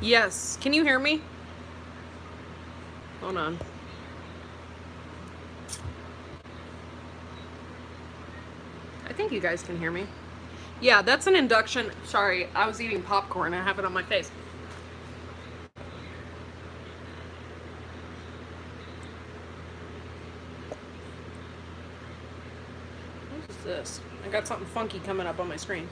Yes. Can you hear me? Hold on. I think you guys can hear me. Yeah, that's an induction. Sorry, I was eating popcorn. I have it on my face. What is this? I got something funky coming up on my screen.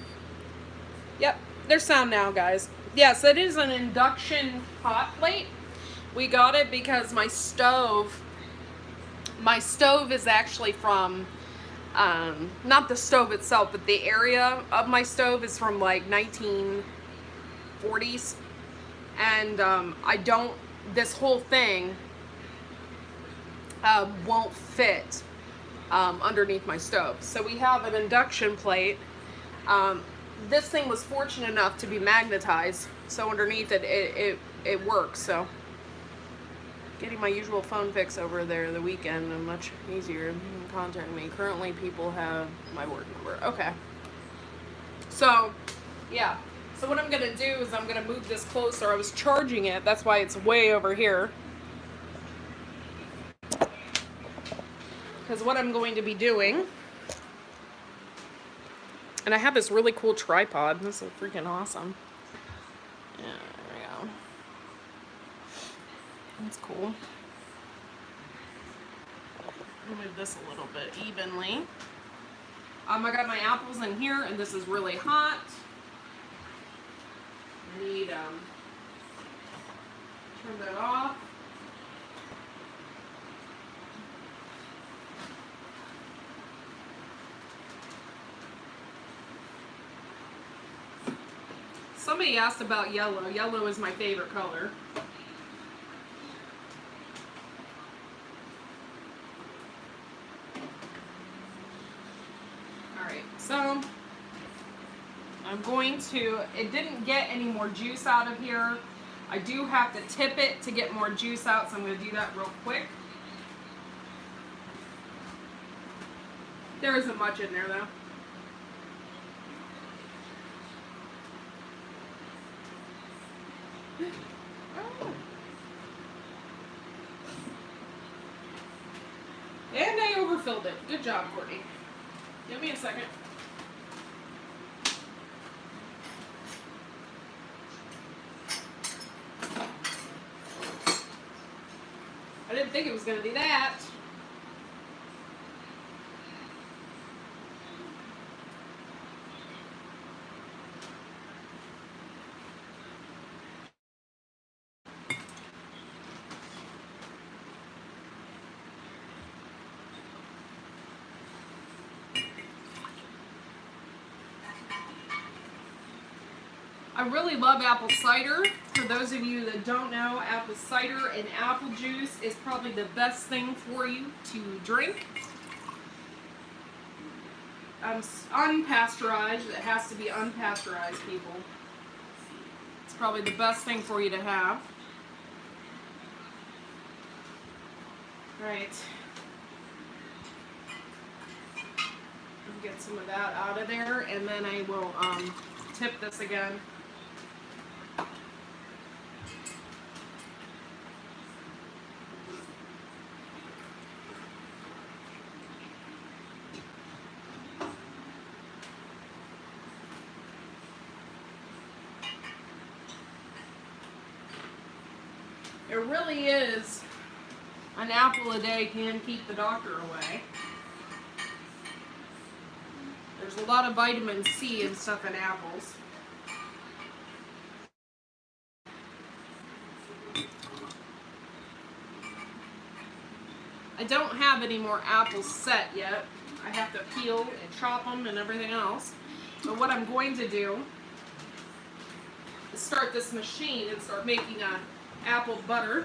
Yep, there's sound now, guys. Yes, it is an induction hot plate. We got it because my stove is actually from, not the stove itself, but the area of my stove is from like 1940s. And I don't, this whole thing won't fit underneath my stove. So we have an induction plate. This thing was fortunate enough to be magnetized, so underneath it works. So getting my usual phone fix over there the weekend and much easier. Contact me. Currently, people have my work number. Okay. So, yeah. So what I'm gonna do is I'm gonna move this closer. I was charging it. That's why it's way over here. Because what I'm going to be doing, and I have this really cool tripod. This is freaking awesome. Yeah, there we go. That's cool. I'll move this a little bit evenly. I got my apples in here, and this is really hot. I need turn that off. Somebody asked about yellow. Yellow is my favorite color. Alright, so I'm going to, it didn't get any more juice out of here. I do have to tip it to get more juice out, so I'm going to do that real quick. There isn't much in there though. Oh. And I overfilled it. Good job, Courtney. Give me a second. I didn't think it was going to be that. I really love apple cider. For those of you that don't know, apple cider and apple juice is probably the best thing for you to drink. Unpasteurized. It has to be unpasteurized, people. It's probably the best thing for you to have. Alright. Get some of that out of there, and then I will tip this again. It really is, an apple a day can keep the doctor away. There's a lot of vitamin C and stuff in apples. I don't have any more apples set yet. I have to peel and chop them and everything else. But what I'm going to do is start this machine and start making a apple butter.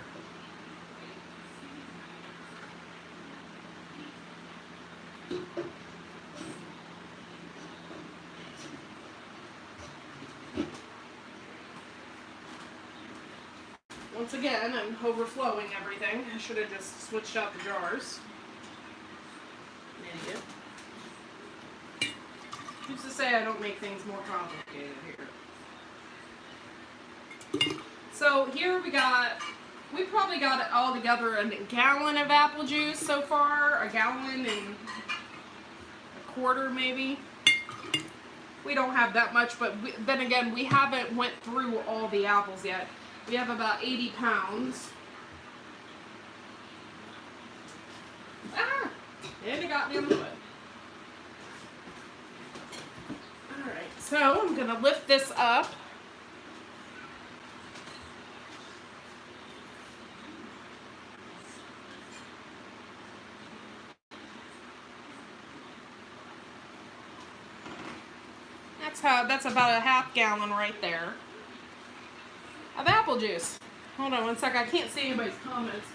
Once again, I'm overflowing everything. I should have just switched out the jars. Idiot. Who's to say I don't make things more complicated here? So here we probably got it all together a gallon of apple juice so far, a gallon and a quarter maybe. We don't have that much, but then again, we haven't went through all the apples yet. We have about 80 pounds. And it got me on the foot. Alright, so I'm going to lift this up. That's about a half gallon right there of apple juice. Hold on one sec, I can't see anybody's comments.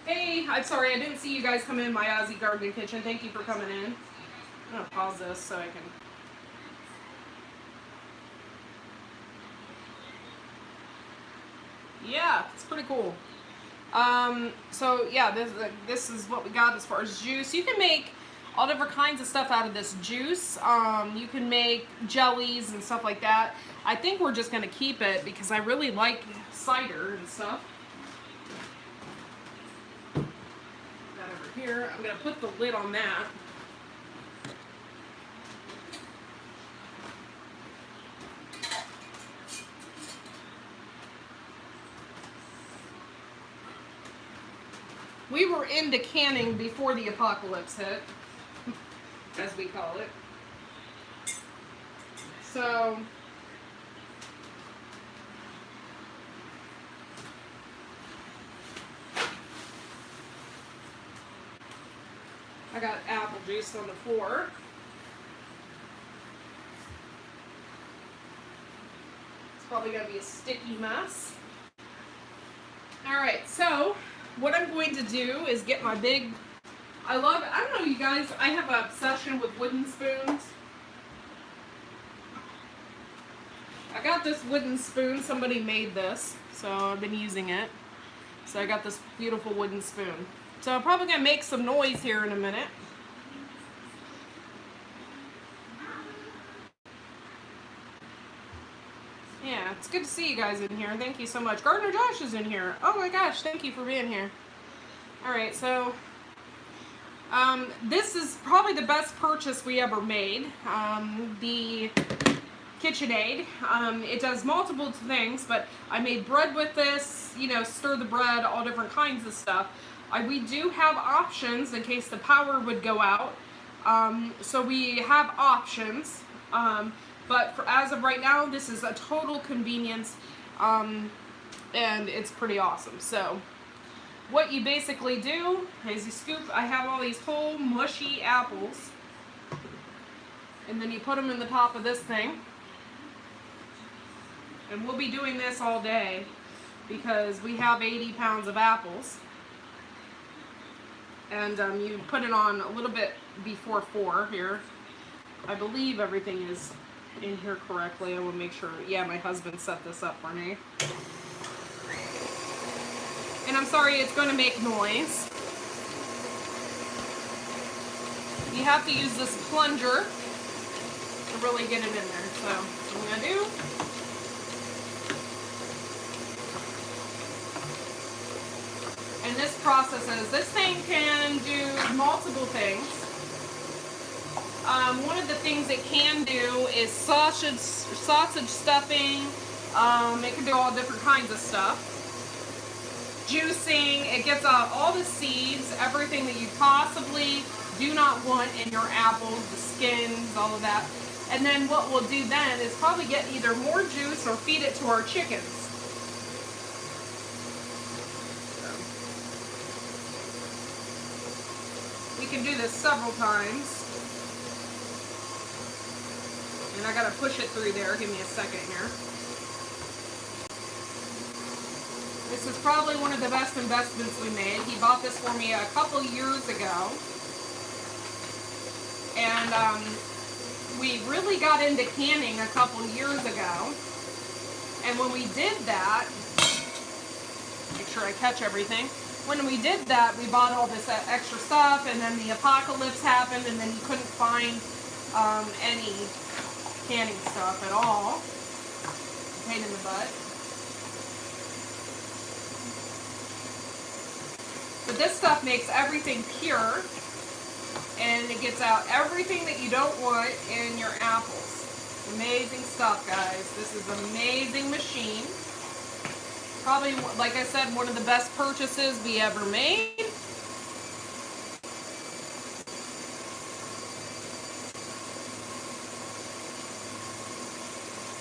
Hey, I'm sorry, I didn't see you guys come in my Aussie Garden Kitchen. Thank you for coming in. I'm gonna pause this so I can. Yeah, it's pretty cool. So yeah, this is what we got as far as juice. You can make all different kinds of stuff out of this juice. You can make jellies and stuff like that. I think we're just gonna keep it because I really like cider and stuff. Got over here. I'm gonna put the lid on that. We were into canning before the apocalypse hit, as we call it. So, I got apple juice on the floor. It's probably going to be a sticky mess. Alright, so what I'm going to do is get my big, I don't know you guys, I have an obsession with wooden spoons. I got this wooden spoon, somebody made this, so I've been using it. So I got this beautiful wooden spoon. So I'm probably going to make some noise here in a minute. Yeah, it's good to see you guys in here. Thank you so much. Gardener Josh is in here. Oh my gosh, thank you for being here. Alright, so this is probably the best purchase we ever made. The KitchenAid. It does multiple things, but I made bread with this, you know, stir the bread, all different kinds of stuff. We do have options in case the power would go out. So we have options. But as of right now, this is a total convenience, and it's pretty awesome. So what you basically do is you scoop, I have all these whole mushy apples, and then you put them in the top of this thing. And we'll be doing this all day because we have 80 pounds of apples. And you put it on a little bit before 4 here. I believe everything is in here correctly. I will make sure. Yeah, my husband set this up for me. And I'm sorry, it's going to make noise. You have to use this plunger to really get it in there. So what I'm going to do, and this process is, this thing can do multiple things. One of the things it can do is sausage stuffing. It can do all different kinds of stuff. Juicing. It gets out all the seeds, everything that you possibly do not want in your apples, the skins, all of that. And then what we'll do then is probably get either more juice or feed it to our chickens. We can do this several times. And I gotta push it through there. Give me a second here. This is probably one of the best investments we made. He bought this for me a couple years ago. And we really got into canning a couple years ago. And when we did that, make sure I catch everything. when we did that, we bought all this extra stuff, and then the apocalypse happened, and then you couldn't find any canning stuff at all. Pain in the butt. But this stuff makes everything pure, and it gets out everything that you don't want in your apples. Amazing stuff, guys. This is an amazing machine. Probably, like I said, one of the best purchases we ever made.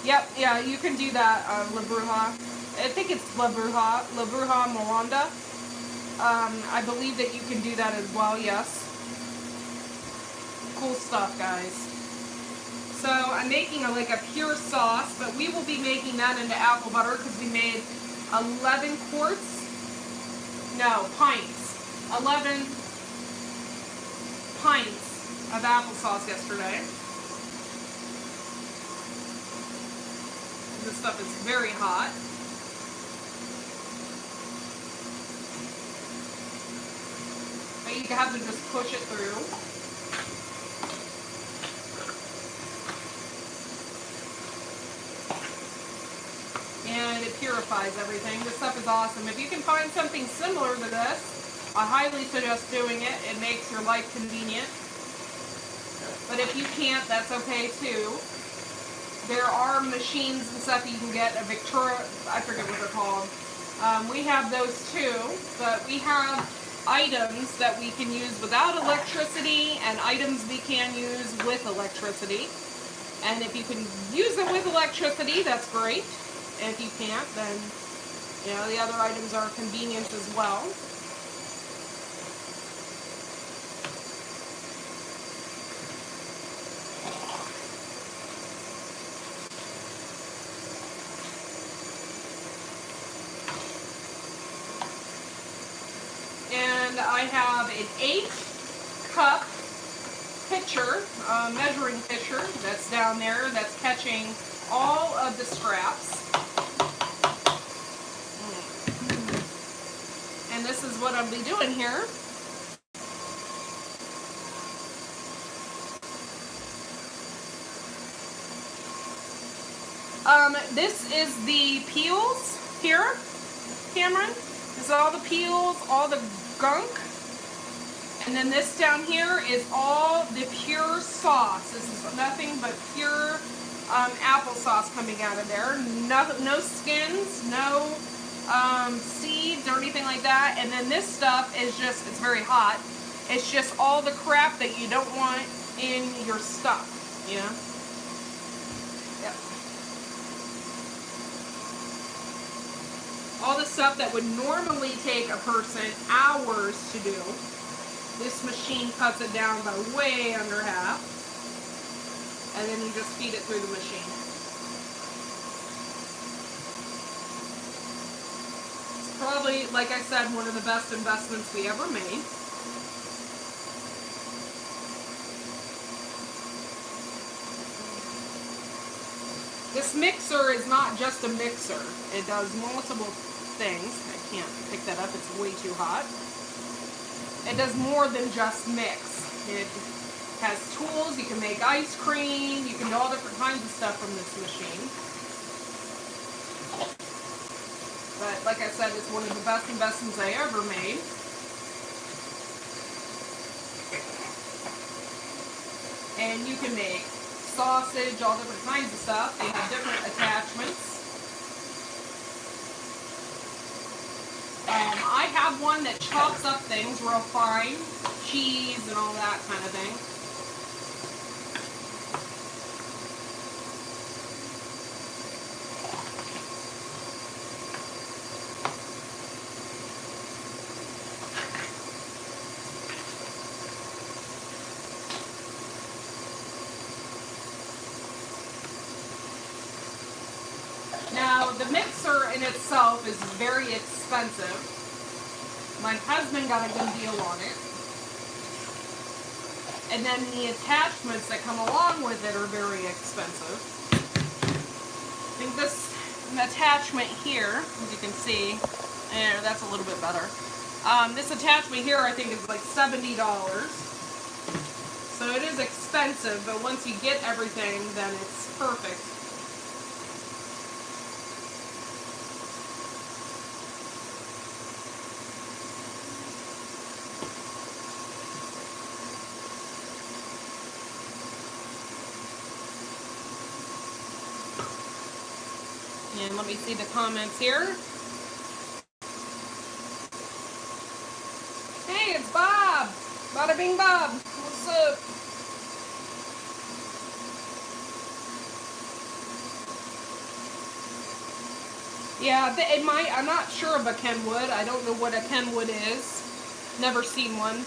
Yep, yeah, you can do that, La Bruja. I think it's La Bruja Molanda. I believe that you can do that as well, yes. Cool stuff, guys. So I'm making like a pure sauce, but we will be making that into apple butter because we made 11 quarts, no, pints, 11 pints of applesauce yesterday. This stuff is very hot. But you have to just push it through. And it purifies everything. This stuff is awesome. If you can find something similar to this, I highly suggest doing it. It makes your life convenient. But if you can't, that's okay too. There are machines and stuff you can get, a Victoria, I forget what they're called. We have those too, but we have items that we can use without electricity and items we can use with electricity. And if you can use it with electricity, that's great. If you can't, then, you know, the other items are convenience as well. And I have an 8-cup pitcher, measuring pitcher that's down there that's catching all of the scraps. And this is what I'll be doing here. This is the peels here, Cameron. This is all the peels, all the gunk. And then this down here is all the pure sauce. This is nothing but pure applesauce coming out of there. No skins, no seeds or anything like that. And then this stuff is just, it's very hot. It's just all the crap that you don't want in your stuff, you know? Yep. All the stuff that would normally take a person hours to do, this machine cuts it down by way under half. And then you just feed it through the machine. It's probably, like I said, one of the best investments we ever made. This mixer is not just a mixer. It does multiple things. I can't pick that up. It's way too hot. It does more than just mix. It has tools. You can make ice cream. You can do all different kinds of stuff from this machine. But like I said, it's one of the best investments I ever made. And you can make sausage, all different kinds of stuff. They have different attachments. I have one that chops up things real fine, cheese and all that kind of thing. Now, the mixer in itself is very expensive. My husband got a good deal on it. And then the attachments that come along with it are very expensive. I think this attachment here, as you can see, that's a little bit better. This attachment here I think is like $70. So it is expensive, but once you get everything, then it's perfect. And let me see the comments here. Hey, it's Bob. Bada bing Bob. What's up? Yeah, it might. I'm not sure of a Kenwood. I don't know what a Kenwood is. Never seen one.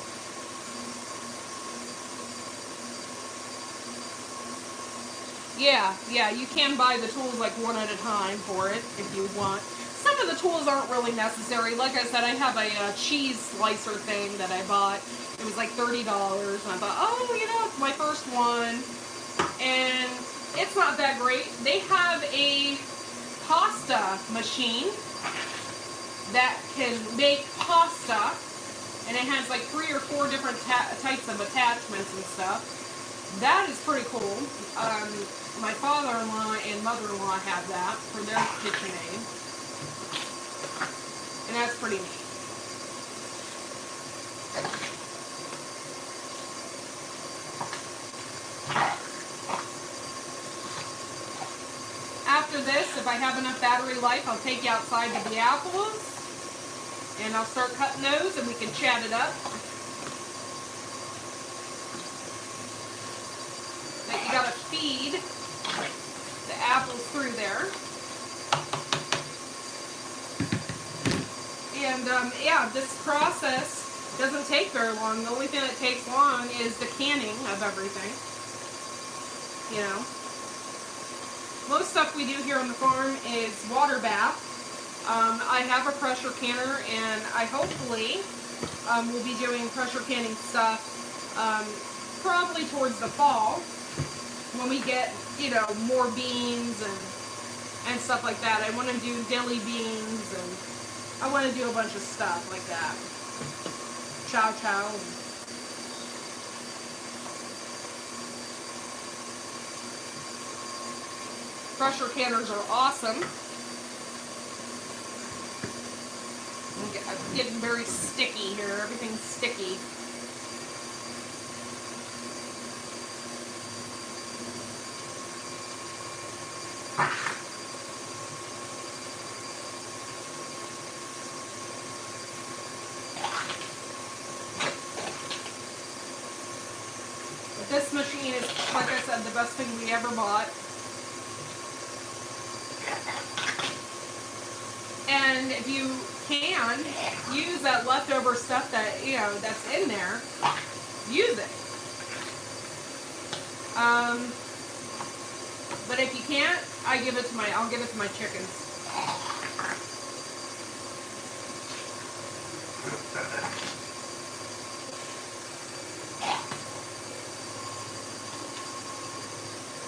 Yeah, you can buy the tools like one at a time for it if you want. Some of the tools aren't really necessary. Like I said, I have a cheese slicer thing that I bought. It was like $30, and I thought, oh, you know, it's my first one. And it's not that great. They have a pasta machine that can make pasta, and it has like 3 or 4 different types of attachments and stuff. That is pretty cool. My father-in-law and mother-in-law have that for their KitchenAid, and that's pretty neat. After this, if I have enough battery life, I'll take you outside to the apples, and I'll start cutting those, and we can chat it up. But you gotta feed the apples through there. And yeah, this process doesn't take very long. The only thing that takes long is the canning of everything. You know, most stuff we do here on the farm is water bath. I have a pressure canner, and I hopefully will be doing pressure canning stuff probably towards the fall when we get, you know, more beans and stuff like that. I want to do dilly beans, and I want to do a bunch of stuff like that. Chow chow. Pressure canners are awesome. I'm getting very sticky here. Everything's sticky. But this machine is, like I said, the best thing we ever bought. And if you can use that leftover stuff that, you know, that's in there, use it. But if you can't, I'll give it to my chickens.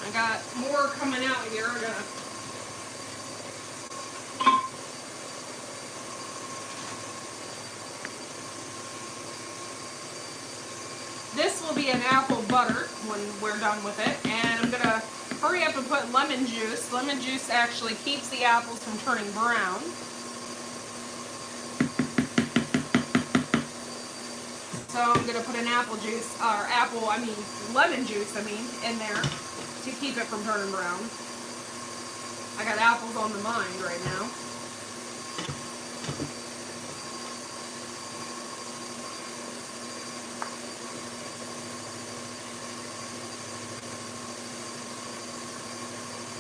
I got more coming out here. I'm gonna This will be an apple butter when we're done with it, and I'm gonna hurry up and put lemon juice. Lemon juice actually keeps the apples from turning brown. So I'm gonna put an lemon juice, in there to keep it from turning brown. I got apples on the mind right now.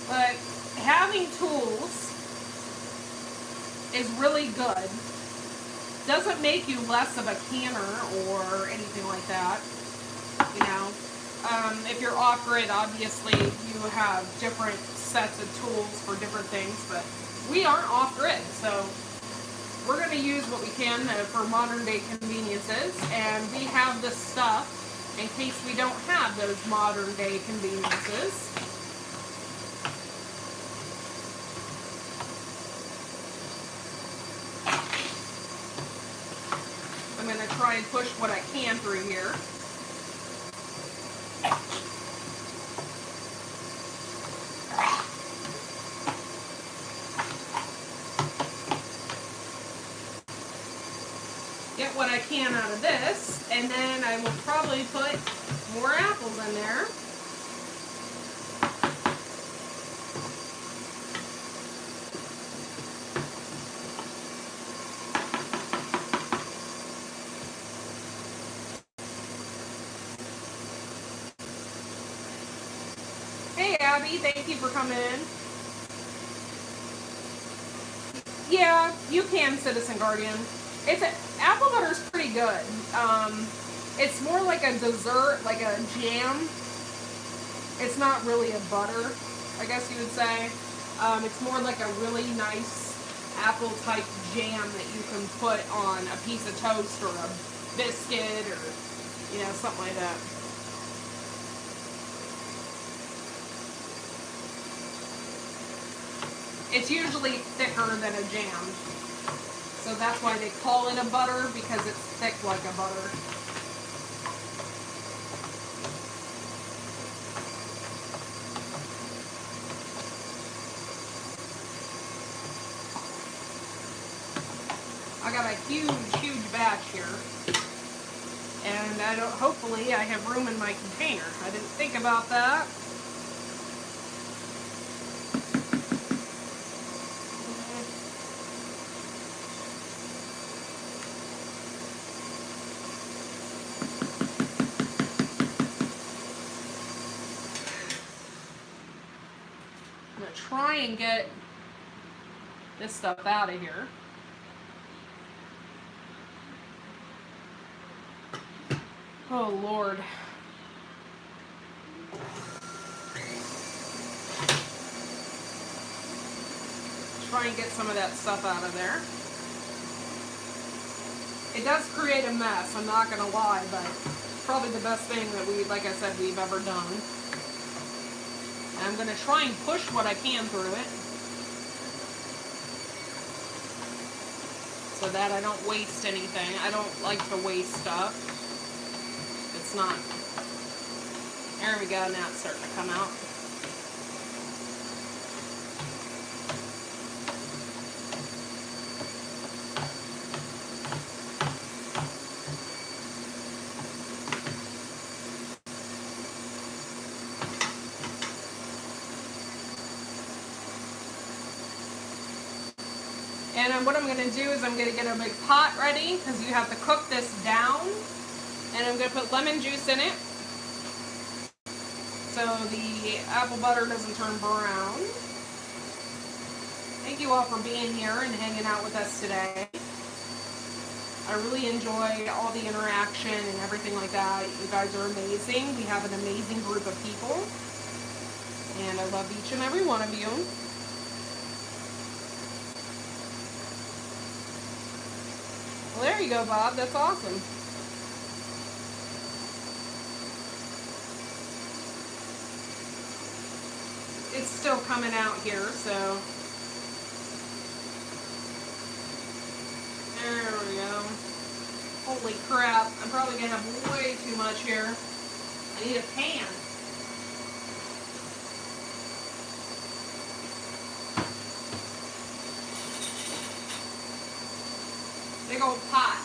But having tools is really good. Doesn't make you less of a canner or anything like that. You know, if you're off-grid, obviously you have different sets of tools for different things, but we aren't off-grid, so we're going to use what we can for modern-day conveniences, and we have this stuff in case we don't have those modern-day conveniences. try and push what I can through here. Get what I can out of this, and then I will probably put more apples in there. Hey Abby, thank you for coming in. Yeah, you can, Citizen Guardian. Apple butter is pretty good. It's more like a dessert, like a jam. It's not really a butter, I guess you would say. It's more like a really nice apple type jam that you can put on a piece of toast or a biscuit or, you know, something like that. It's usually thicker than a jam. So that's why they call it a butter, because it's thick like a butter. I got a huge batch here. And hopefully I have room in my container. I didn't think about that. Try and get this stuff out of here. Oh Lord. Try and get some of that stuff out of there. It does create a mess, I'm not gonna lie, but it's probably the best thing that like I said, we've ever done. And I'm going to try and push what I can through it so that I don't waste anything. I don't like to waste stuff. It's not. There we go. Now it's starting to come out. And what I'm going to do is I'm going to get a big pot ready, because you have to cook this down. And I'm going to put lemon juice in it so the apple butter doesn't turn brown. Thank you all for being here and hanging out with us today. I really enjoy all the interaction and everything like that. You guys are amazing. We have an amazing group of people. And I love each and every one of you. Well, there you go, Bob. That's awesome. It's still coming out here, so. There we go. Holy crap. I'm probably going to have way too much here. I need a pan. Big old pot.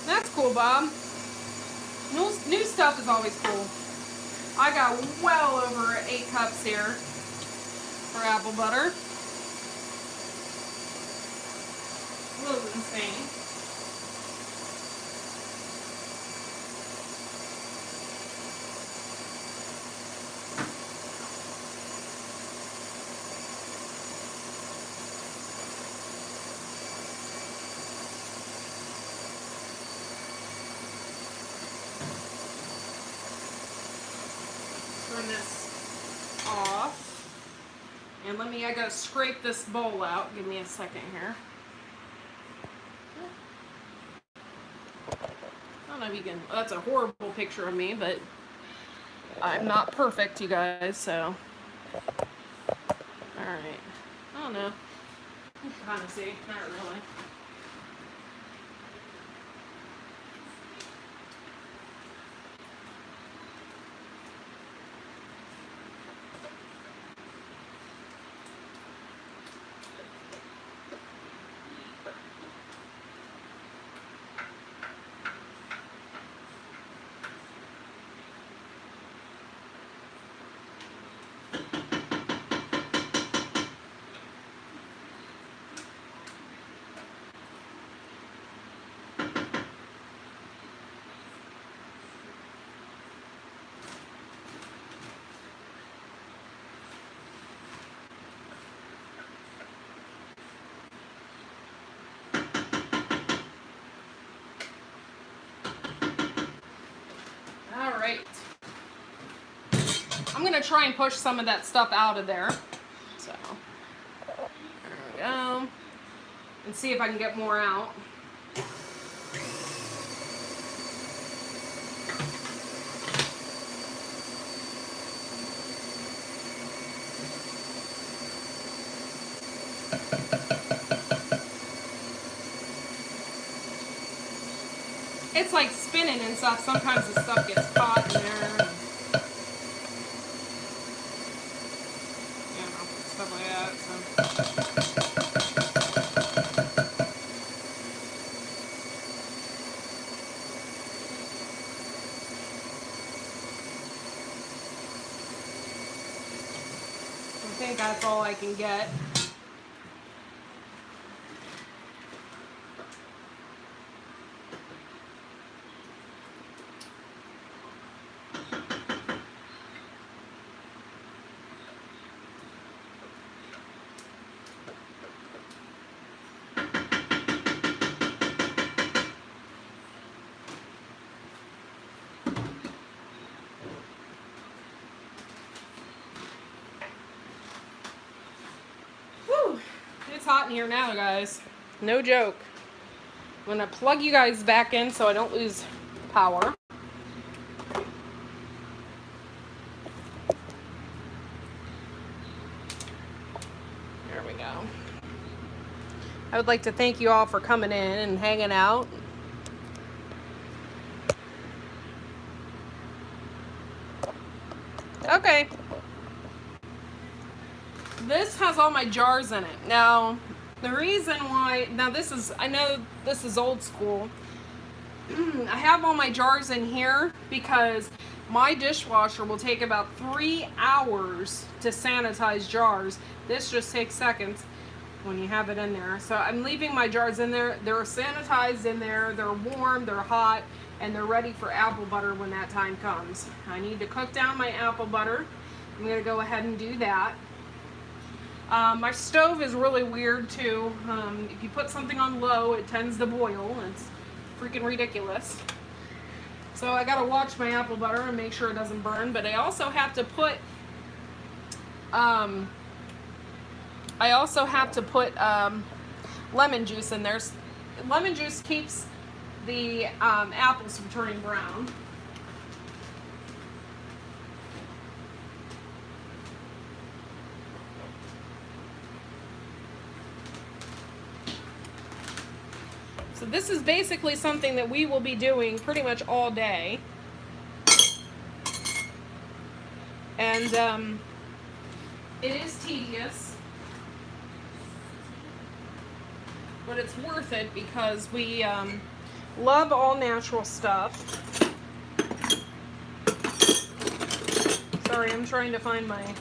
That's cool, Bob. New stuff is always cool. I got well over 8 cups here for apple butter. A little insane. Turn this off. And I gotta scrape this bowl out. Give me a second here. Oh, no, if you can, that's a horrible picture of me, but I'm not perfect, you guys, so. Alright. I don't know. You can kind of see, not really. Alright. I'm going to try and push some of that stuff out of there. So, there we go. And see if I can get more out. It's like spinning and stuff. Sometimes the stuff gets caught in there. Stuff like that. I think that's all I can get. It's hot in here now, guys. No joke. I'm gonna plug you guys back in so I don't lose power. There we go. I would like to thank you all for coming in and hanging out. Okay. This has all my jars in it. Now, the reason why, I know this is old school. I have all my jars in here because my dishwasher will take about 3 hours to sanitize jars. This just takes seconds when you have it in there. So I'm leaving my jars in there. They're sanitized in there, they're warm, they're hot, and they're ready for apple butter when that time comes. I need to cook down my apple butter. I'm gonna go ahead and do that. My stove is really weird too. If you put something on low, it tends to boil. It's freaking ridiculous. So I gotta watch my apple butter and make sure it doesn't burn. But I also have to put, lemon juice in there. Lemon juice keeps the apples from turning brown. So this is basically something that we will be doing pretty much all day. And it is tedious, but it's worth it because we love all natural stuff. Sorry, I'm trying to find my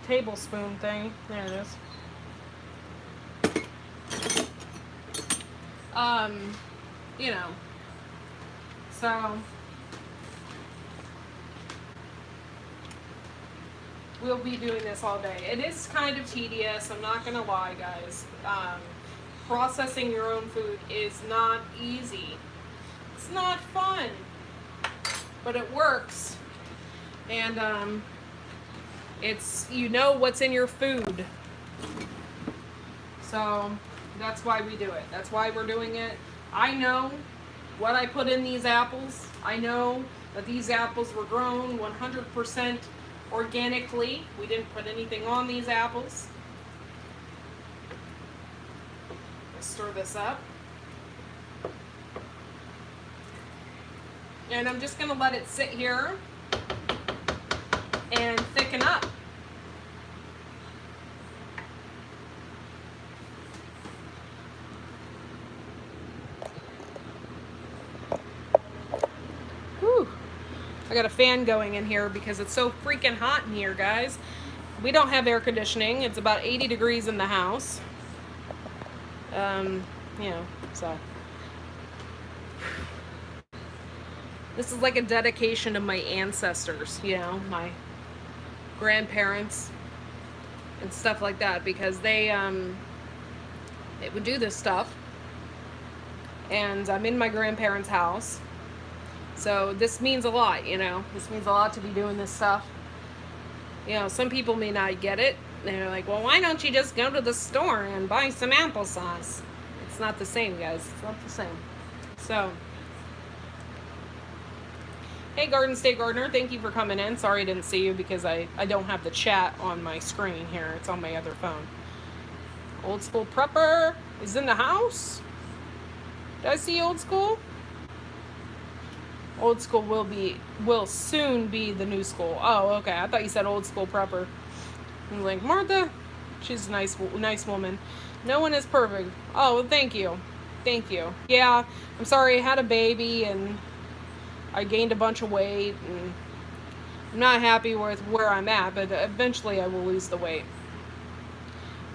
tablespoon thing. There it is. You know, so we'll be doing this all day. It is kind of tedious, I'm not gonna lie, guys. Processing your own food is not easy. It's not fun, but it works. And it's, you know what's in your food. So That's why we do it. That's why we're doing it. I know what I put in these apples. I know that these apples were grown 100% organically. We didn't put anything on these apples. Let's stir this up. And I'm just going to let it sit here and thicken up. Whew. I got a fan going in here because it's so freaking hot in here, guys. We don't have air conditioning. It's about 80 degrees in the house. You know, so. This is like a dedication to my ancestors, you know, my grandparents and stuff like that, because they would do this stuff. And I'm in my grandparents' house. So this means a lot, you know. This means a lot to be doing this stuff. You know, some people may not get it. They're like, well, why don't you just go to the store and buy some applesauce? It's not the same, guys. It's not the same. So, hey, Garden State Gardener, thank you for coming in. Sorry I didn't see you because I don't have the chat on my screen here. It's on my other phone. Old School Prepper is in the house. Did I see Old School? Old School will soon be the new school. Oh, okay. I thought you said Old School Prepper. I'm like, Martha, she's a nice woman. No one is perfect. Oh, well, thank you. Thank you. Yeah, I'm sorry. I had a baby and I gained a bunch of weight, and I'm not happy with where I'm at, but eventually I will lose the weight.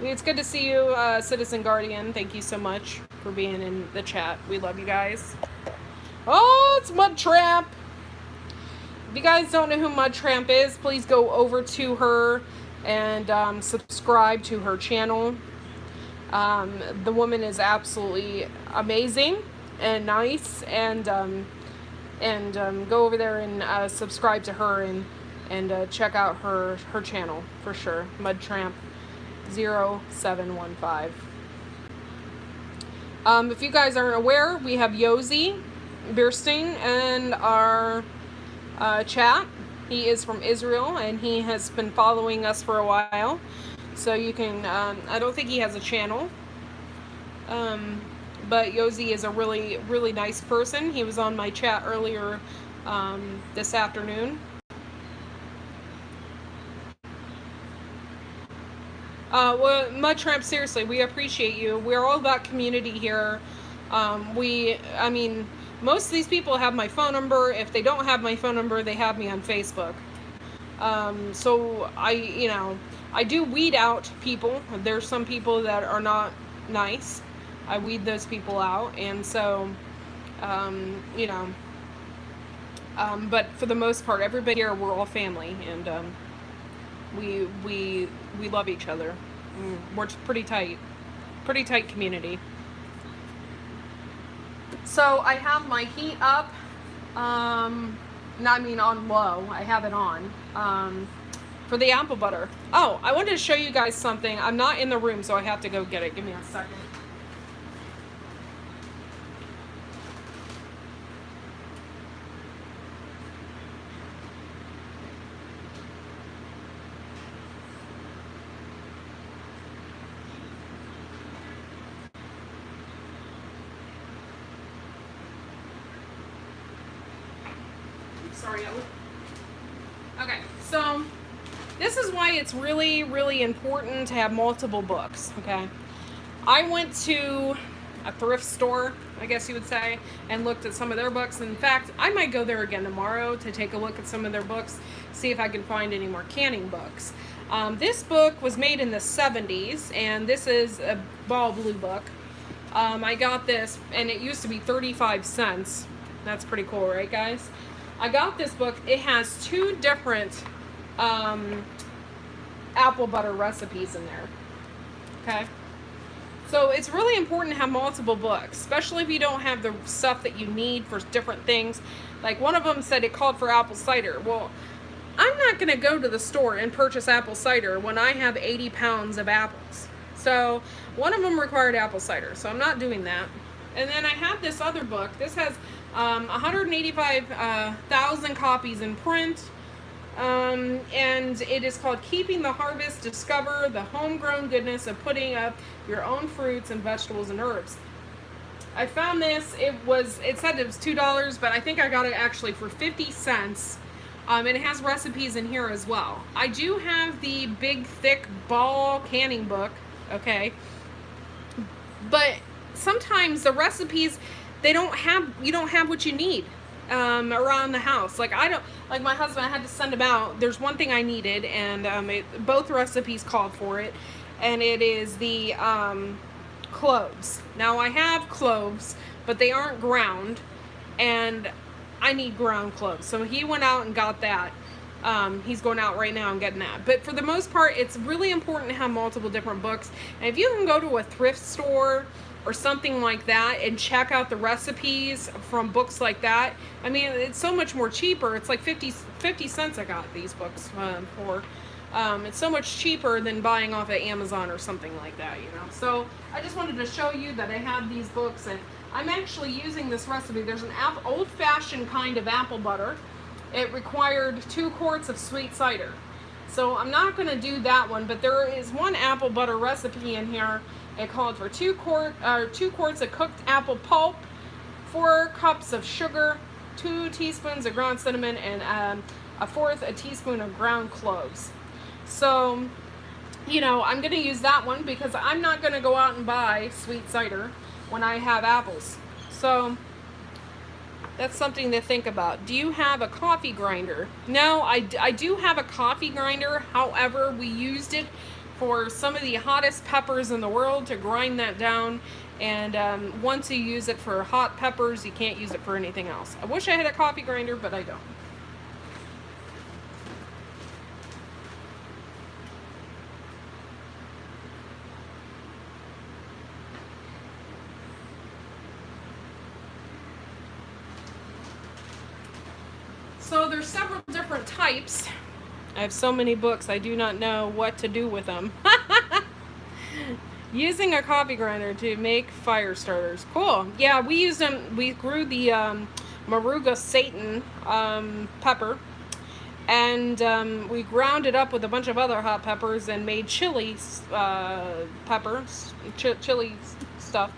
It's good to see you, Citizen Guardian. Thank you so much for being in the chat. We love you guys. Oh, it's Mud Tramp. If you guys don't know who Mud Tramp is, please go over to her and subscribe to her channel. The woman is absolutely amazing and nice, and go over there and subscribe to her and check out her channel for sure. Mud Tramp 0715. If you guys aren't aware, we have Yossi Bierstein in our chat. He is from Israel and he has been following us for a while. So you can, I don't think he has a channel. But Yossi is a really, really nice person. He was on my chat earlier this afternoon. Well, Mud Tramp, seriously, we appreciate you. We're all about community here. I mean, most of these people have my phone number. If they don't have my phone number, they have me on Facebook. So I do weed out people. There's some people that are not nice. I weed those people out, and so, but for the most part, everybody here, we're all family, and we love each other. We're pretty tight community. So I have my heat up, on low. I have it on, for the apple butter. Oh, I wanted to show you guys something. I'm not in the room, so I have to go get it. Give me a second. Sorry, okay, so this is why it's really, really important to have multiple books, okay? I went to a thrift store, I guess you would say, and looked at some of their books. In fact, I might go there again tomorrow to take a look at some of their books, see if I can find any more canning books. This book was made in the 70s, and this is a ball blue book. I got this, and it used to be 35 cents. That's pretty cool, right, guys? I got this book. It has 2 different apple butter recipes in there. Okay? So it's really important to have multiple books, especially if you don't have the stuff that you need for different things. Like one of them said it called for apple cider. Well, I'm not going to go to the store and purchase apple cider when I have 80 pounds of apples. So So one of them required apple cider, so I'm not doing that. And then I have this other book. This has 185,000 copies in print. And it is called Keeping the Harvest, Discover the Homegrown Goodness of Putting Up Your Own Fruits and Vegetables and Herbs. I found this, it said it was $2, but I think I got it actually for 50 cents. And it has recipes in here as well. I do have the big, thick ball canning book, okay? But sometimes the recipes, you don't have what you need around the house. Like my husband, I had to send him out. There's one thing I needed, and both recipes called for it, and it is the cloves. Now I have cloves, but they aren't ground, and I need ground cloves. So he went out and got that. He's going out right now and getting that. But for the most part, it's really important to have multiple different books. And if you can go to a thrift store or something like that and check out the recipes from books like that, I mean, it's so much more cheaper. It's like 50 cents I got these books for. It's so much cheaper than buying off of Amazon or something like that, you know. So I just wanted to show you that I have these books, and I'm actually using this recipe. There's an old-fashioned kind of apple butter. It required 2 quarts of sweet cider. So I'm not going to do that one, but there is one apple butter recipe in here. It called for 2 quarts of cooked apple pulp, 4 cups of sugar, 2 teaspoons of ground cinnamon, and a teaspoon of ground cloves. So, you know, I'm going to use that one because I'm not going to go out and buy sweet cider when I have apples. So that's something to think about. Do you have a coffee grinder? No, I do have a coffee grinder. However, we used it for some of the hottest peppers in the world to grind that down. And once you use it for hot peppers, you can't use it for anything else. I wish I had a coffee grinder, but I don't. So there's several different types. I have so many books, I do not know what to do with them. Using a coffee grinder to make fire starters. Cool. Yeah, we used them. We grew the Moruga Satan pepper, and we ground it up with a bunch of other hot peppers and made chili peppers, chili stuff.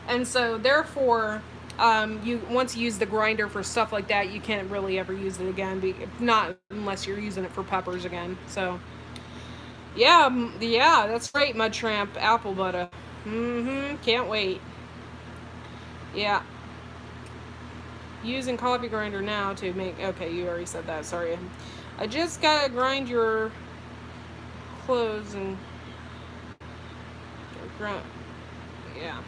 And so therefore, once you use the grinder for stuff like that, you can't really ever use it again, not unless you're using it for peppers again. So yeah, that's right, Mud Tramp, apple butter. Can't wait. Yeah. Using coffee grinder now to make, okay, you already said that, sorry. I just gotta grind your clothes and yeah.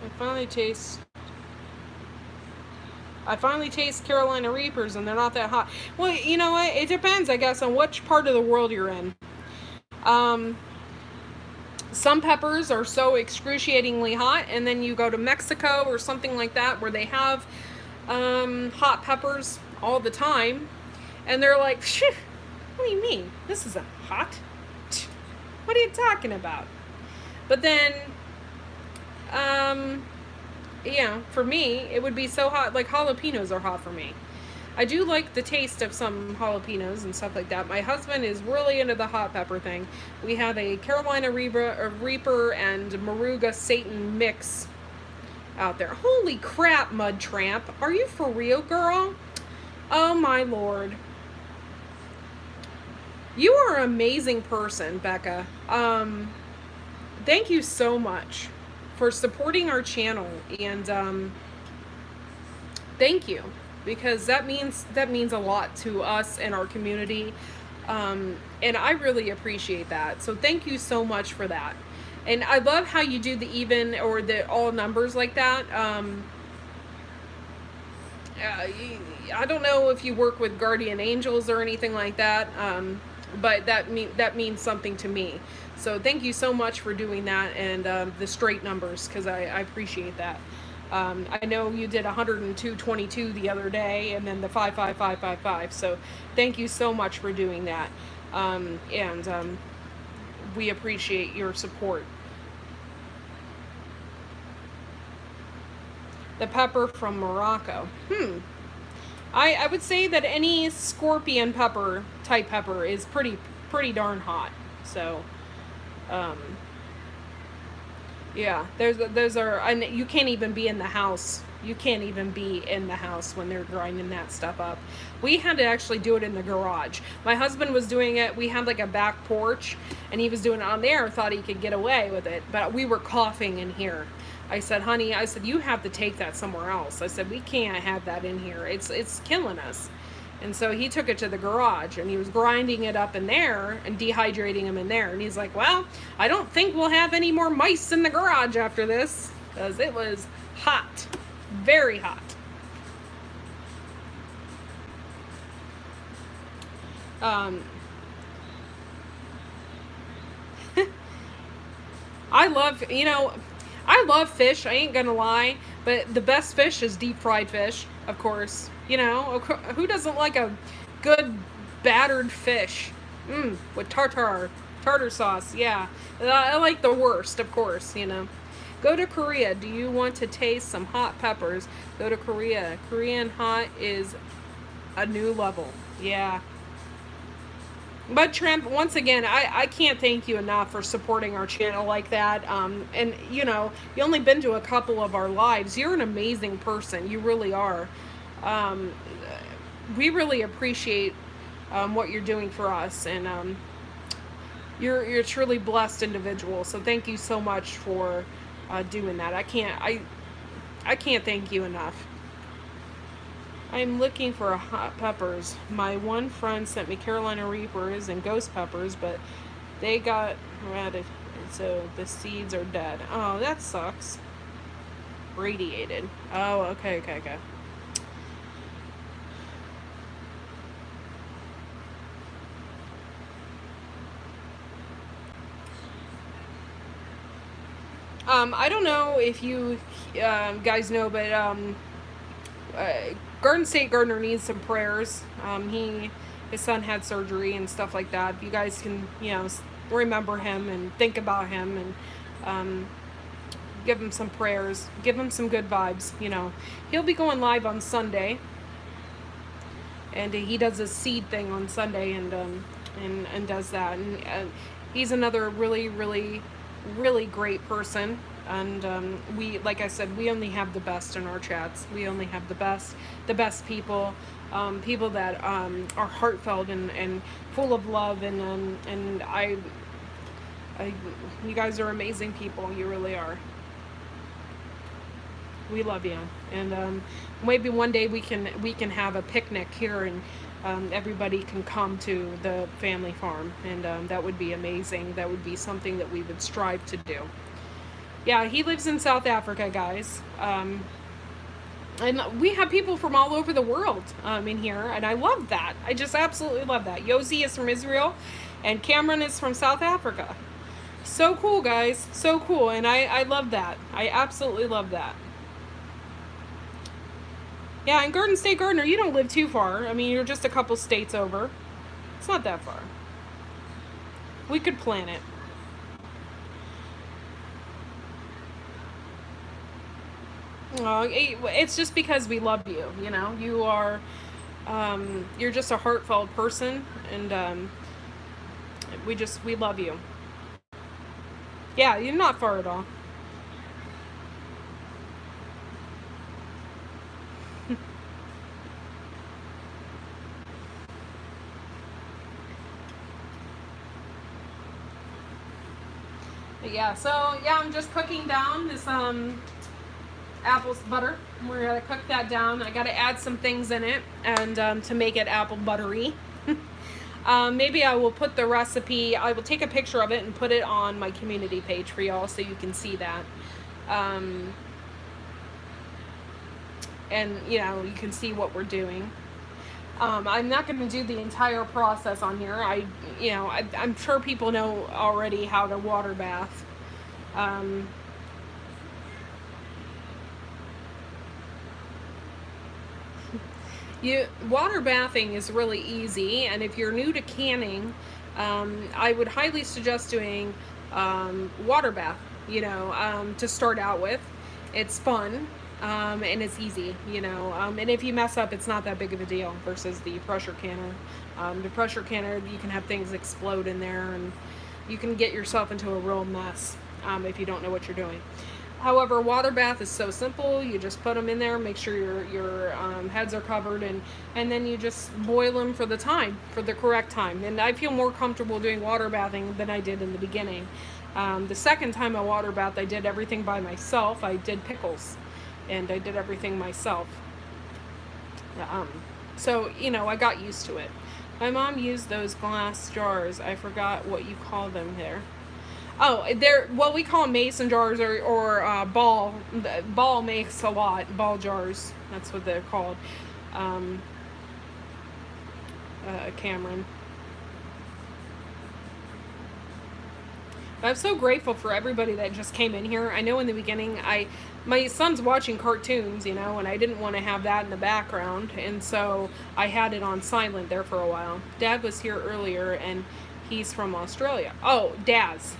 I finally taste Carolina Reapers, and they're not that hot. Well, you know what? It depends, I guess, on which part of the world you're in. Some peppers are so excruciatingly hot, and then you go to Mexico or something like that where they have hot peppers all the time, and they're like, what do you mean? This isn't hot. What are you talking about? But then, yeah, for me, it would be so hot. Like, jalapenos are hot for me. I do like the taste of some jalapenos and stuff like that. My husband is really into the hot pepper thing. We have a Carolina Reaper and Moruga Satan mix out there. Holy crap, Mud Tramp. Are you for real, girl? Oh, my Lord. You are an amazing person, Becca. Thank you so much for supporting our channel, and thank you, because that means a lot to us and our community, and I really appreciate that. So thank you so much for that. And I love how you do the even or the all numbers like that. I don't know if you work with guardian angels or anything like that, but that means something to me. So thank you so much for doing that, and the straight numbers, because I appreciate that. I know you did 102.22 the other day, and then the 55555. So thank you so much for doing that. And we appreciate your support. The pepper from Morocco. I would say that any scorpion pepper type pepper is pretty darn hot. So, um, yeah, those are, and you can't even be in the house. You can't even be in the house when they're grinding that stuff up. We had to actually do it in the garage. My husband was doing it. We had like a back porch, and he was doing it on there. Thought he could get away with it, but we were coughing in here. I said, honey, I said, you have to take that somewhere else. I said, we can't have that in here. It's killing us. And so he took it to the garage, and he was grinding it up in there and dehydrating them in there. And he's like, well, I don't think we'll have any more mice in the garage after this, because it was hot, very hot. Um, I love, I love fish. I ain't gonna lie, but the best fish is deep fried fish, of course. Who doesn't like a good battered fish? With tartar sauce. Yeah, I like the worst, of course. Go to Korea. Do you want to taste some hot peppers? Go to Korea. Korean hot is a new level. Yeah. But Tramp, once again, I can't thank you enough for supporting our channel like that. And you only been to a couple of our lives. You're an amazing person. You really are. Um, we really appreciate what you're doing for us, and you're a truly blessed individual. So thank you so much for doing that. I can't thank you enough. I'm looking for hot peppers. My one friend sent me Carolina Reapers and ghost peppers, but they got rotted, so the seeds are dead. Oh, that sucks. Radiated. Oh, okay. I don't know if you guys know, but Garden State Gardener needs some prayers. His son had surgery and stuff like that. If you guys can, remember him and think about him, and give him some prayers, give him some good vibes. He'll be going live on Sunday, and he does a seed thing on Sunday, and does that, and he's another really, really, really great person. And we, like I said, we only have the best in our chats. We only have the best people, people that are heartfelt and full of love, and you guys are amazing people. You really are. We love you, and maybe one day we can have a picnic here, and everybody can come to the family farm, and that would be amazing. That would be something that we would strive to do. Yeah, he lives in South Africa, guys. And we have people from all over the world in here, and I love that. I just absolutely love that. Yosi is from Israel, and Cameron is from South Africa. So cool, guys. So cool, and I love that. I absolutely love that. Yeah, and Garden State Gardener, you don't live too far. I mean, you're just a couple states over. It's not that far. We could plan it. It's just because we love you. You are, you're just a heartfelt person, and we love you. Yeah, you're not far at all. But yeah, so yeah, I'm just cooking down this apple butter. We're gonna cook that down. I gotta add some things in it, and to make it apple buttery. Maybe I will put the recipe, I will take a picture of it and put it on my community page for y'all so you can see that. And you can see what we're doing. I'm not going to do the entire process on here. I'm sure people know already how to water bath. Water bathing is really easy, and if you're new to canning, I would highly suggest doing water bath, to start out with. It's fun, and it's easy, and if you mess up, it's not that big of a deal versus the pressure canner. The pressure canner, you can have things explode in there, and you can get yourself into a real mess if you don't know what you're doing. However, water bath is so simple. You just put them in there, make sure your heads are covered, and then you just boil them for the correct time. And I feel more comfortable doing water bathing than I did in the beginning. The second time I water bath, I did everything by myself. I did pickles, and I did everything myself. Um, so, I got used to it. My mom used those glass jars. I forgot what you call them there. Oh, they're, well, we call them mason jars or ball. Ball makes a lot. Ball jars. That's what they're called. Um, Cameron. I'm so grateful for everybody that just came in here. I know in the beginning, my son's watching cartoons, and I didn't want to have that in the background, and so I had it on silent there for a while. Dad was here earlier, and he's from Australia. Oh, Daz.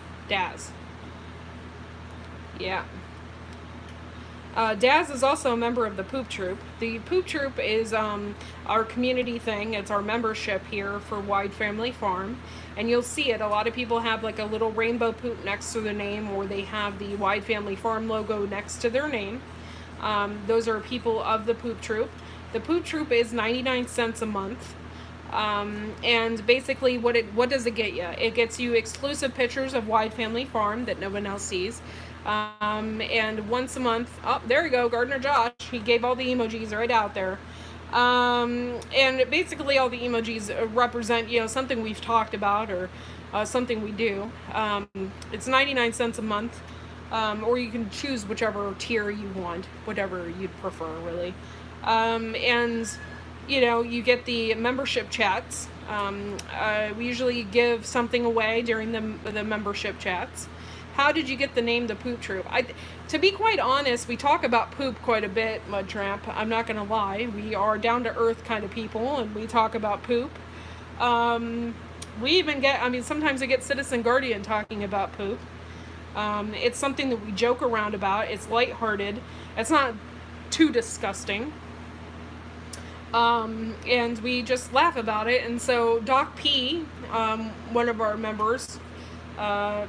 Yeah. Daz is also a member of the Poop Troop. The Poop Troop is our community thing. It's our membership here for Wide Family Farm. And you'll see it. A lot of people have like a little rainbow poop next to their name, or they have the Wide Family Farm logo next to their name. Those are people of the Poop Troop. The Poop Troop is 99 cents a month. And basically what does it get you? It gets you exclusive pictures of Wide Family Farm that no one else sees. And once a month, oh, there you go, Gardener Josh. He gave all the emojis right out there. And basically all the emojis represent, something we've talked about or something we do. It's 99 cents a month, or you can choose whichever tier you want, whatever you'd prefer, really. And, you get the membership chats. We usually give something away during the membership chats. How did you get the name The Poop Troop? To be quite honest, we talk about poop quite a bit, Mud Tramp. I'm not going to lie. We are down-to-earth kind of people, and we talk about poop. We even get, sometimes I get Citizen Guardian talking about poop. It's something that we joke around about. It's lighthearted. It's not too disgusting. And we just laugh about it. And so Doc P, one of our members,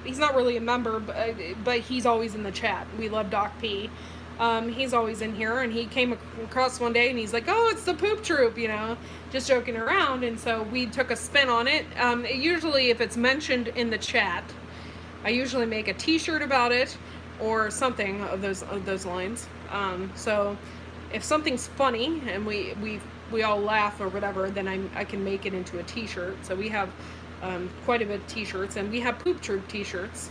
he's not really a member, but he's always in the chat. We love Doc P. He's always in here, and he came across one day and he's like, oh, it's the Poop Troop, just joking around. And so we took a spin on it. Usually if it's mentioned in the chat, I usually make a t-shirt about it or something of those lines. So if something's funny and we all laugh or whatever, then I can make it into a t-shirt. So we have quite a bit of t-shirts, and we have Poop Troop t-shirts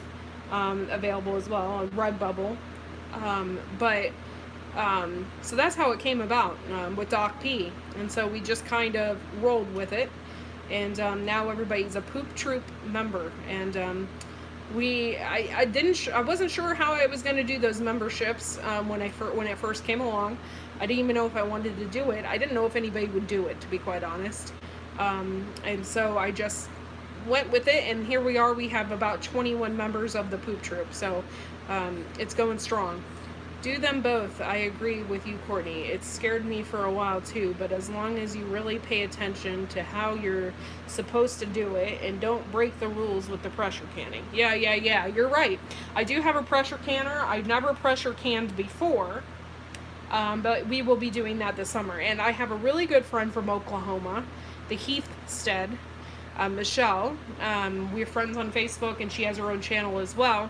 available as well on Redbubble. So that's how it came about with Doc P. And so we just kind of rolled with it, and now everybody's a Poop Troop member. And I wasn't sure how I was going to do those memberships when it first came along. I didn't even know if I wanted to do it. I didn't know if anybody would do it, to be quite honest. And so I just went with it, and here we are. We have about 21 members of the Poop Troop, so it's going strong. Do them both. I agree with you, Courtney. It scared me for a while too, but as long as you really pay attention to how you're supposed to do it and don't break the rules with the pressure canning. Yeah, you're right. I do have a pressure canner. I've never pressure canned before, but we will be doing that this summer. And I have a really good friend from Oklahoma, the Heathstead, Michelle. We're friends on Facebook, and she has her own channel as well.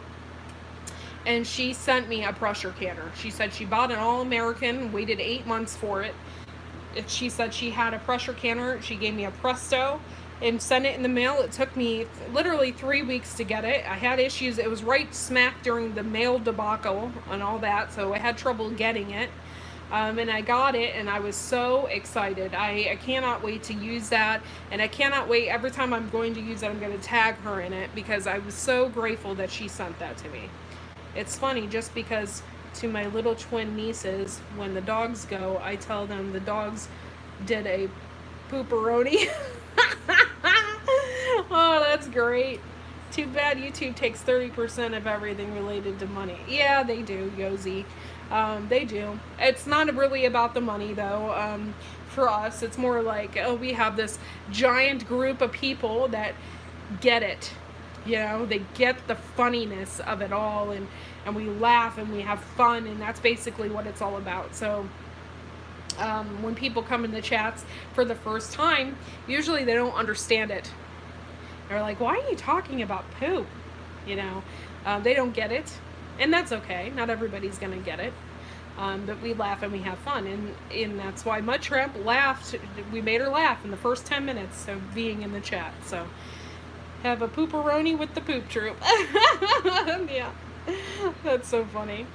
And she sent me a pressure canner. She said she bought an All-American, waited 8 months for it. She said she had a pressure canner. She gave me a Presto and sent it in the mail. It took me literally 3 weeks to get it. I had issues. It was right smack during the mail debacle and all that, so I had trouble getting it. And I got it, and I was so excited. I cannot wait to use that, and I cannot wait. Every time I'm going to use it, I'm going to tag her in it, because I was so grateful that she sent that to me. It's funny, just because to my little twin nieces, when the dogs go, I tell them the dogs did a pooperoni. Oh, great. Too bad YouTube takes 30% of everything related to money. Yeah, they do, Yosi. They do. It's not really about the money, though. For us, it's more like, oh, we have this giant group of people that get it. You know, they get the funniness of it all, and we laugh and we have fun, and that's basically what it's all about. So when people come in the chats for the first time, usually they don't understand it. They're like, why are you talking about poop? You know, they don't get it, and that's okay. Not everybody's gonna get it, but we laugh and we have fun, and that's why Mud Shrimp laughed. We made her laugh in the first 10 minutes of being in the chat. So have a pooperoni with the poop troop. Yeah, that's so funny.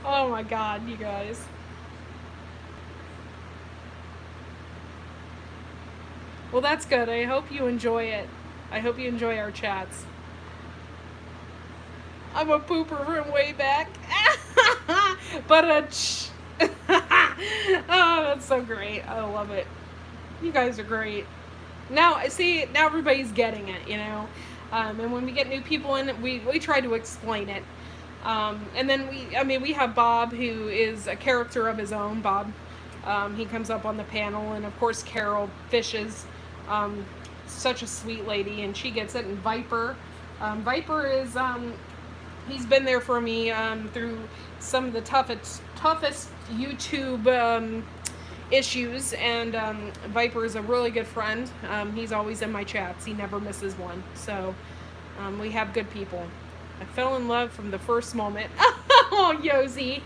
Oh my God, you guys. Well, that's good. I hope you enjoy it. I hope you enjoy our chats. I'm a pooper from way back. But oh, that's so great. I love it. You guys are great. Now, see, now everybody's getting it, you know. And when we get new people in, we try to explain it. And then we have Bob, who is a character of his own. Bob, he comes up on the panel, and of course Carol Fishes. Such a sweet lady, and she gets it. And Viper, Viper is he's been there for me through some of the toughest YouTube issues, and Viper is a really good friend. He's always in my chats. He never misses one. So we have good people. I fell in love from the first moment. Oh, Yosi,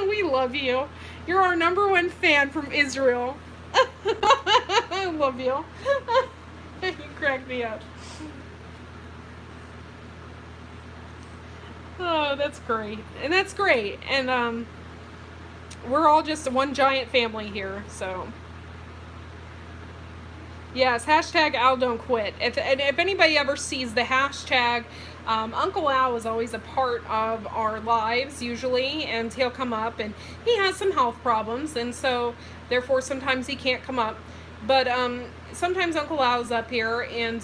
we love you. You're our #1 fan from Israel. I love you. You crack me up. Oh, that's great. And that's great. And we're all just one giant family here, so. Yes, hashtag Al don't quit. If anybody ever sees the hashtag, Uncle Al is always a part of our lives usually, and he'll come up, and he has some health problems, and so therefore sometimes he can't come up. But sometimes Uncle Al's up here, and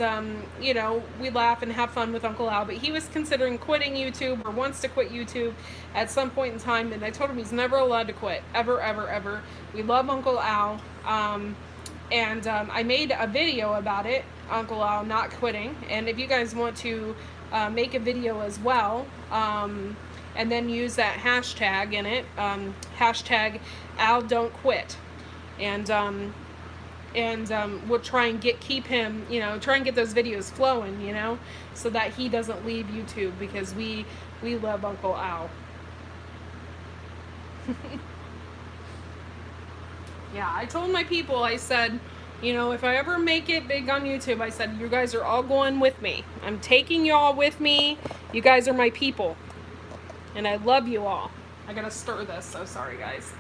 you know, we laugh and have fun with Uncle Al. But he was considering quitting YouTube, or wants to quit YouTube at some point in time, and I told him he's never allowed to quit, ever, ever, ever. We love Uncle Al. And I made a video about it, Uncle Al not quitting. And if you guys want to make a video as well, and then use that hashtag in it, hashtag Al don't quit, and we'll try and keep him, you know, try and get those videos flowing, you know, so that he doesn't leave YouTube, because we love Uncle Al. Yeah, I told my people, I said, you know, if I ever make it big on YouTube, I said, you guys are all going with me. I'm taking y'all with me. You guys are my people. And I love you all. I gotta stir this, so sorry, guys.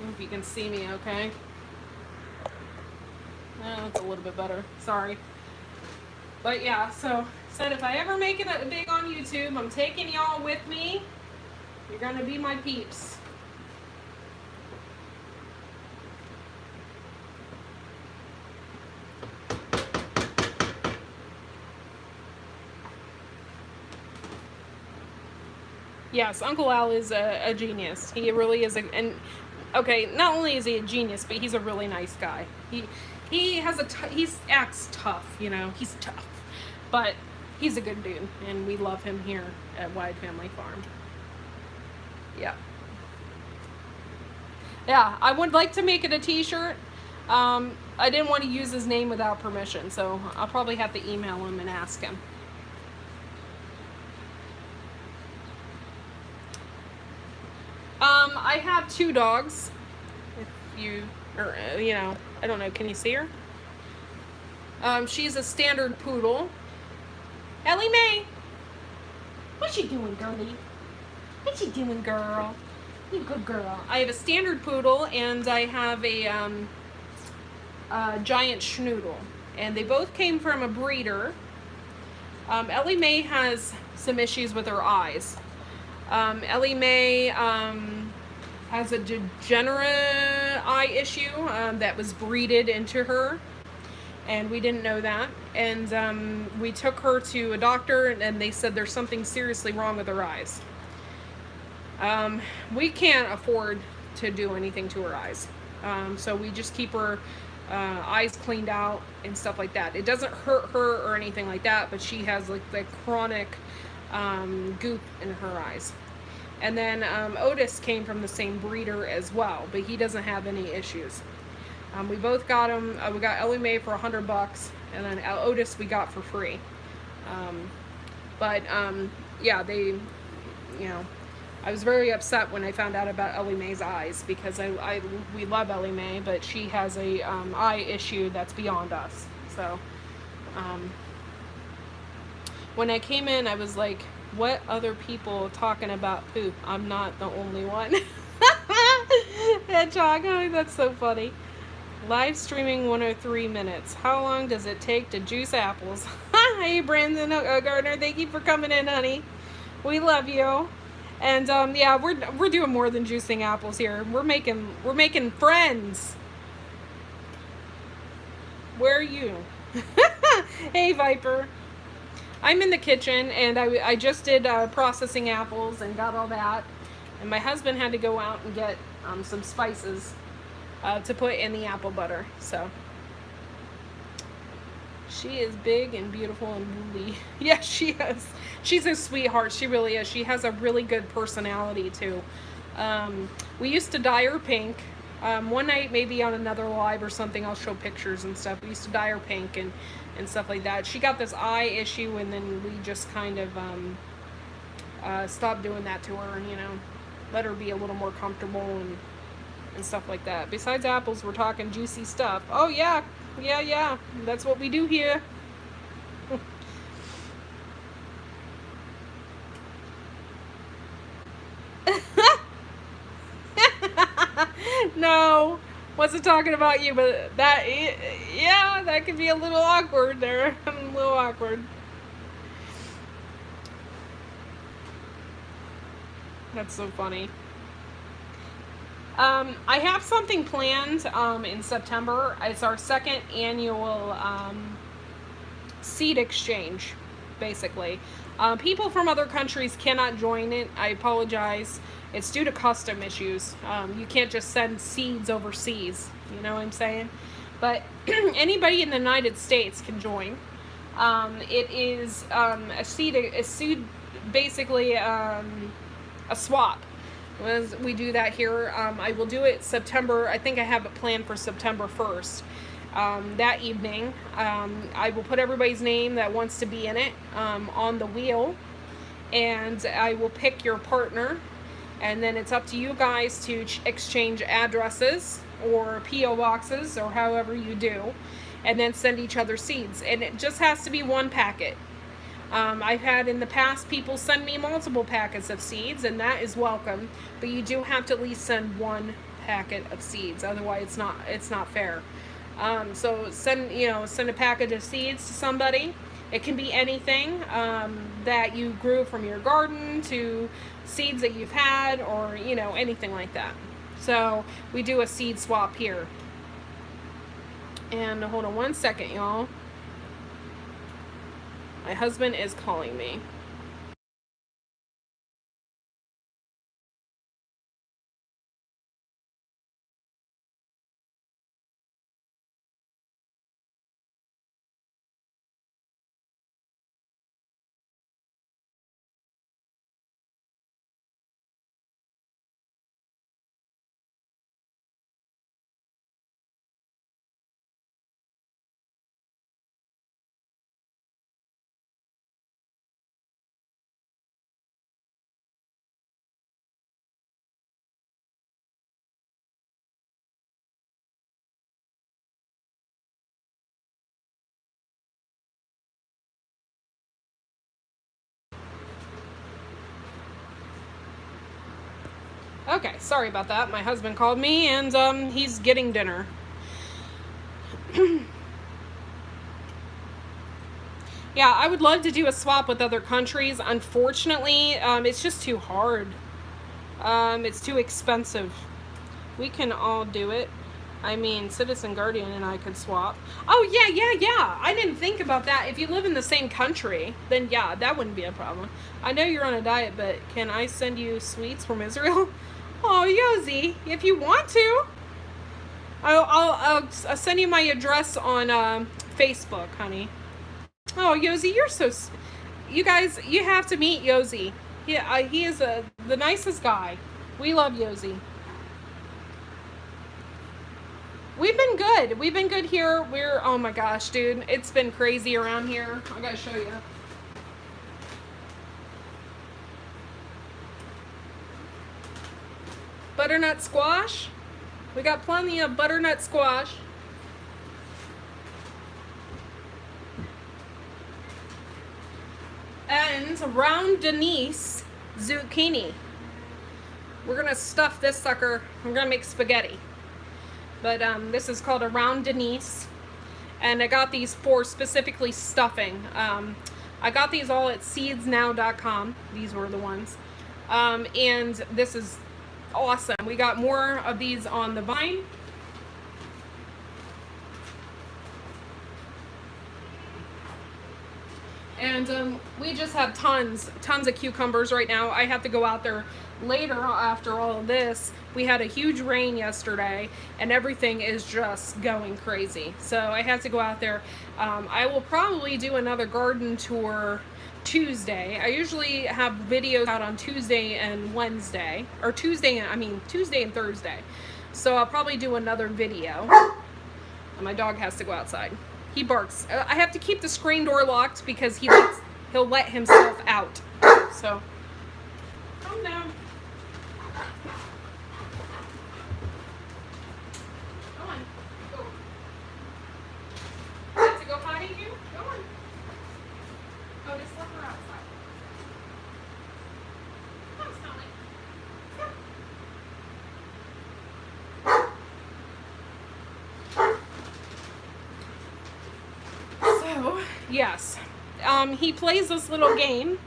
I hope you can see me okay. That's a little bit better. Sorry. But yeah, so said if I ever make it big on YouTube, I'm taking y'all with me. You're gonna be my peeps. Yes, Uncle Al is a genius. He really is and okay, not only is he a genius, but he's a really nice guy. He has he acts tough, you know. He's tough, but he's a good dude, and we love him here at Wide Family Farm. Yeah. Yeah, I would like to make it a t-shirt. I didn't want to use his name without permission, so I'll probably have to email him and ask him. I have 2 dogs. If you, or you know, I don't know. Can you see her? She's a standard poodle. Ellie Mae, what you doing, girlie? What you doing, girl? You good girl. I have a standard poodle, and I have a giant schnoodle, and they both came from a breeder. Ellie Mae has some issues with her eyes. Ellie Mae has a degenerate eye issue that was breeded into her, and we didn't know that. And we took her to a doctor, and they said there's something seriously wrong with her eyes. We can't afford to do anything to her eyes, so we just keep her eyes cleaned out and stuff like that. It doesn't hurt her or anything like that, but she has like the chronic goop in her eyes. And then Otis came from the same breeder as well, but he doesn't have any issues. We both got him. We got Ellie Mae for $100, and then Otis we got for free. But yeah, they, I was very upset when I found out about Ellie Mae's eyes, because we love Ellie Mae, but she has a eye issue that's beyond us. So when I came in, I was like, what other people talking about poop? I'm not the only one. Hedgehog, oh, that's so funny. Live streaming 103 minutes. How long does it take to juice apples? Hey, Brandon Gardner, thank you for coming in, honey. We love you. And yeah, we're doing more than juicing apples here. We're making friends. Where are you? Hey, Viper. I'm in the kitchen, and I just did processing apples and got all that. And my husband had to go out and get some spices to put in the apple butter. So she is big and beautiful and woolly. Yeah, she is. She's a sweetheart. She really is. She has a really good personality too. We used to dye her pink. One night, maybe on another live or something, I'll show pictures and stuff. We used to dye her pink and stuff like that. She got this eye issue, and then we just kind of stopped doing that to her, and let her be a little more comfortable and stuff like that. Besides apples, we're talking juicy stuff. Oh yeah, yeah. That's what we do here. No, wasn't talking about you, but that could be a little awkward there. A little awkward. That's so funny. I have something planned in September. It's our second annual seed exchange, basically. People from other countries cannot join it. I apologize. It's due to custom issues. You can't just send seeds overseas. You know what I'm saying? But anybody in the United States can join. It is a seed, basically a swap. We do that here. I will do it September. I think I have it planned for September 1st. That evening, I will put everybody's name that wants to be in it on the wheel, and I will pick your partner, and then it's up to you guys to exchange addresses or P.O. boxes or however you do, and then send each other seeds. And it just has to be one packet. I've had in the past people send me multiple packets of seeds, and that is welcome, but you do have to at least send one packet of seeds, otherwise it's not fair. So send a packet of seeds to somebody. It can be anything that you grew from your garden, to seeds that you've had, or anything like that. So we do a seed swap here. And hold on one second, y'all. My husband is calling me. Okay, sorry about that. My husband called me, and he's getting dinner. Yeah, I would love to do a swap with other countries. Unfortunately, it's just too hard. It's too expensive. We can all do it. I mean, Citizen Guardian and I could swap. Oh, yeah. I didn't think about that. If you live in the same country, then yeah, that wouldn't be a problem. I know you're on a diet, but can I send you sweets from Israel? Oh, Yosi, if you want to. I'll send you my address on Facebook, honey. Oh, Yosi, you're so... You guys, you have to meet Yosi. He is the nicest guy. We love Yosi. We've been good. We've been good here. Oh my gosh, dude. It's been crazy around here. I gotta show you. Butternut squash. We got plenty of butternut squash. And round Denise zucchini. We're gonna stuff this sucker. We're gonna make spaghetti. But this is called a round Denise. And I got these for specifically stuffing. I got these all at seedsnow.com. These were the ones. And this is awesome. We got more of these on the vine. And we just have tons of cucumbers right now. I have to go out there later after all of this. We had a huge rain yesterday and everything is just going crazy. So I have to go out there. I will probably do another garden tour Tuesday. I usually have videos out on Tuesday and Wednesday. Or Tuesday and Thursday. So I'll probably do another video. And my dog has to go outside. He barks. I have to keep the screen door locked because he'll let himself out. So, calm down. Go on. Go. You have to go potty, you? Go on. Oh, just let her outside. Come, Smelly. So, yes. He plays this little game,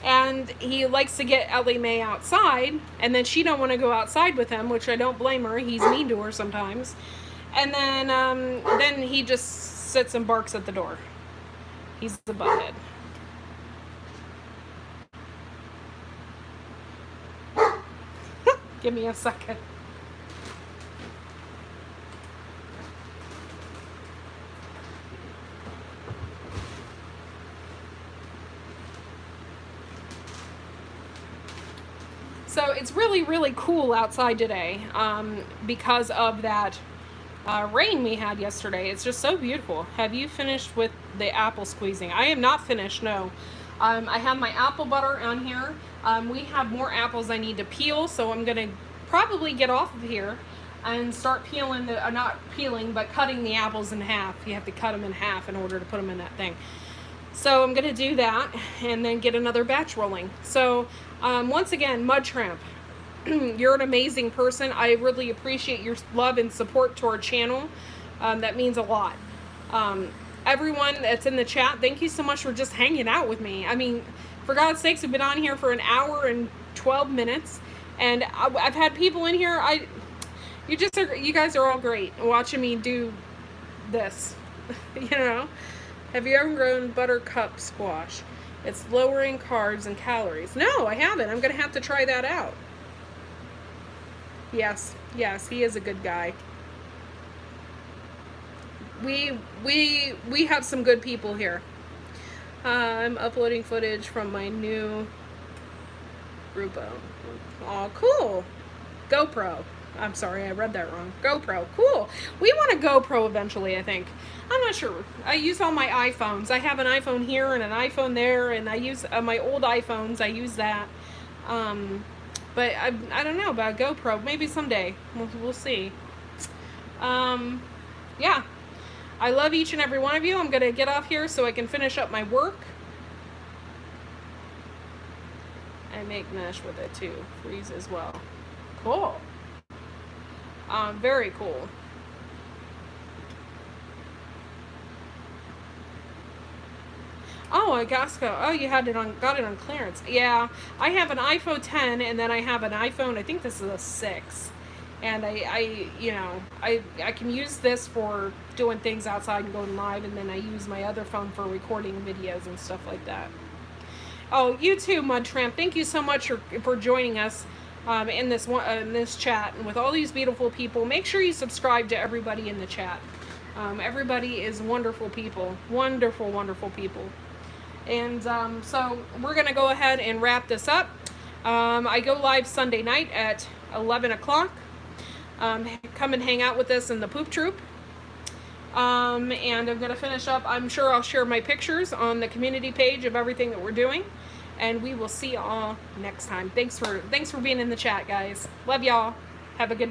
and he likes to get Ellie Mae outside, and then she don't want to go outside with him, which I don't blame her. He's mean to her sometimes. And then he just sits and barks at the door. He's the butthead. Give me a second. So it's really cool outside today because of that rain we had yesterday. It's just so beautiful. Have you finished with the apple squeezing? I am not finished, no. I have my apple butter on here. We have more apples I need to peel, so I'm going to probably get off of here and start peeling, not peeling, but cutting the apples in half. You have to cut them in half in order to put them in that thing. So I'm going to do that and then get another batch rolling. So once again, Mud Tramp, you're an amazing person. I really appreciate your love and support to our channel. That means a lot. Everyone that's in the chat, thank you so much for just hanging out with me. I mean, for God's sakes, we've been on here for an hour and 12 minutes. And I've had people in here. You guys are all great watching me do this, you know. Have you ever grown buttercup squash? It's lowering carbs and calories. No, I haven't. I'm going to have to try that out. Yes, he is a good guy. We have some good people here. I'm uploading footage from my new Grupo. Oh, cool. GoPro. I'm sorry, I read that wrong. GoPro. Cool. We want a GoPro eventually, I think. I'm not sure. I use all my iPhones. I have an iPhone here and an iPhone there, and I use my old iPhones. I use that. But I don't know about GoPro. Maybe someday. We'll see. Yeah. I love each and every one of you. I'm going to get off here so I can finish up my work. I make mesh with it too. Freeze as well. Cool. Very cool. Oh, I got you got it on clearance. Yeah, I have an iPhone 10 and then I have an iPhone, I think this is a 6. And I you know, I can use this for doing things outside and going live, and then I use my other phone for recording videos and stuff like that. Oh, you too, Mud Tramp. Thank you so much for joining us in this chat, and with all these beautiful people. Make sure you subscribe to everybody in the chat. Everybody is wonderful people, wonderful, wonderful people. And so we're gonna go ahead and wrap this up. I go live Sunday night at 11 o'clock. Come and hang out with us in the Poop Troop. And I'm going to finish up. I'm sure I'll share my pictures on the community page of everything that we're doing. And we will see y'all next time. Thanks for being in the chat, guys. Love y'all. Have a good day.